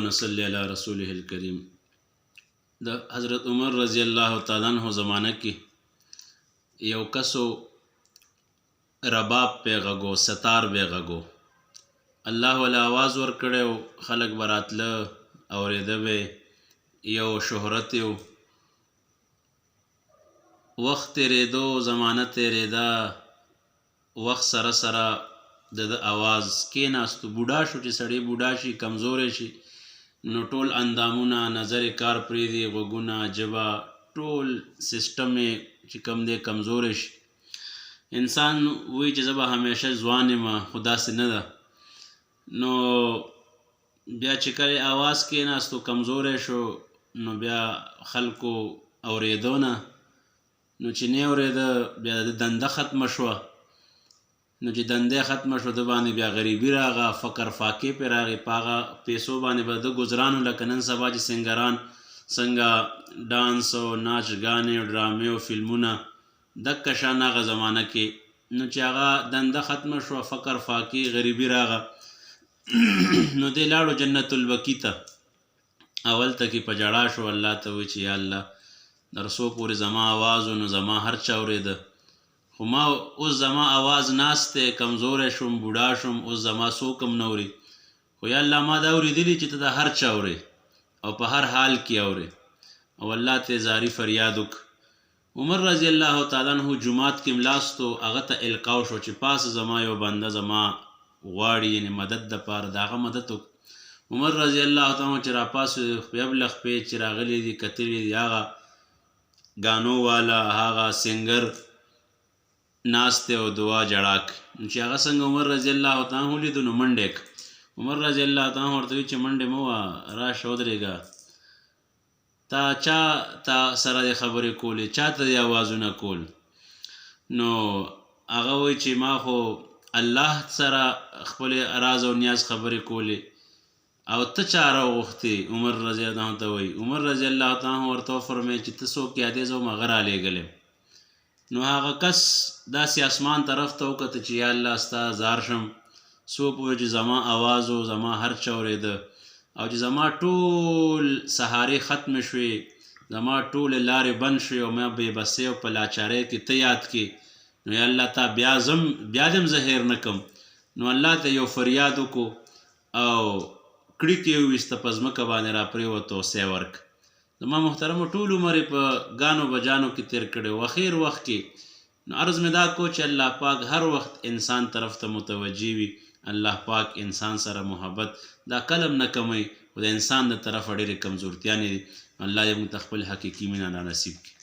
ونصلي على رسوله الكريم. د حضرت عمر رضی الله تعالی عنہ زمانہ کې یو کسو رباب پہ غږو، ستار به غږو. الله ولا आवाज ور کړو، خلق براتله اوریده به یو شهرت یو. وخت تیریدو، زمانه تیریدا، وخت سره سره د आवाज کېناستو. بوډا شو چې سړی بوډا شي، کمزوری شي، نو ټول اندامونه، نظر کار پرېږدي، غوږونه، ژبه، ټول سیسټم چې کوم دی کمزوری شي. انسان وایي چې زه به همیشه ځوان یم، خو داسې نه ده. نو بیا چې کله आवाज کېناستو، کمزوری شو، نو بیا خلکو اورېدو نه، نو چې نه اورېده بیا د دنده ختمه شوه. نو چې دنده ختمه شو، د باندې بیا غریبي راغه، فقر فاقې پې راغې. په هغه پیسو باندې به د ګزرانو، لکه نن سبا چې سنګران څنګه ډانس او ناچ ګانې او ډرامې او فلمونه، دکه شان هغه زمانه کې. نو چې هغه دنده ختمه شوه، فقر فاقې، غریبي راغه، نو دی لاړو جنت البقیع ته. اول ته کې په جړا شو، الله ته وایي چې یا الله در څو پورې زما آواز و، نو زما هر چا اورېده، خو ما اوس زما آواز ناست دی، کمزوری شوم، بوډا شوم، اوس زما څوک هم نه اوري. خو یا الله ما دا اورېدلي چې ته د هر چا اورې او په هر حال کې اورې. او الله ته زاری فریاد وکړ. عمر رضی الله تعالی عنہ جماعت کې ملاستو، هغه ته القاو شو چې پاس زما یو بنده زما غواړي، یعنی مدد دپاره، د هغه مدد وکړو. عمر رضی الله تعالی عنہ چې راپاسو، یبلغ پې چې راغلی دي، کتلي دي، هغه ګانو والا، هغه سنګر ناست دی او دعا جړاک. چې هغه څنګه عمر رضی الله تعالی عنہ ولیدو، نو منډې کړ. عمر رضی الله تعالی عنہ ورته وایي چې منډې مه وهه، راشه ودرېږه، تا چا تا سره د خبرې کولې، چا ته د اوازونه کول؟ نو هغه وایي چې ما خو الله سره خپل راز او نیاز خبرې کولې، او ته چا راوغوښتې؟ عمر رضی الله عنه ته وایي. عمر رضی الله تعالی عنہ ورته وفرمیل چې ته څوک یې؟ ادې زه وم، هغه رالیږلی. نو هغه کس داسې اسمان طرف ته وکته چې یا الله ستا زار شم، څو پورې چې زما آواز و، زما هر چا اورېده، او چې زما ټول سهارې ختمې شوې، زما ټولې لارې بند شوې، او ما بې بسۍ او په لاچارۍ کې ته یاد کې، نو یا الله تا بیا دې هم زه هېر نه کړم. نو الله ته یو فریاد وکړو، او کړي کې یې وویسته، په ځمکه باندې را پرېوته او سی ورک. زما محترمو، ټول عمر یې په ګانو بجانو کې تېر کړی و، اخر وخت کې. نو عرض مې دا کو چې الله پاک هر وخت انسان طرف ته متوجه وي. الله پاک انسان سره محبت دا کلم نه کموي، خو د انسان د طرفه ډېرې کمزورتیانې دي. الله دې موږ ته خپل حقیقي مینه نصیب کړي.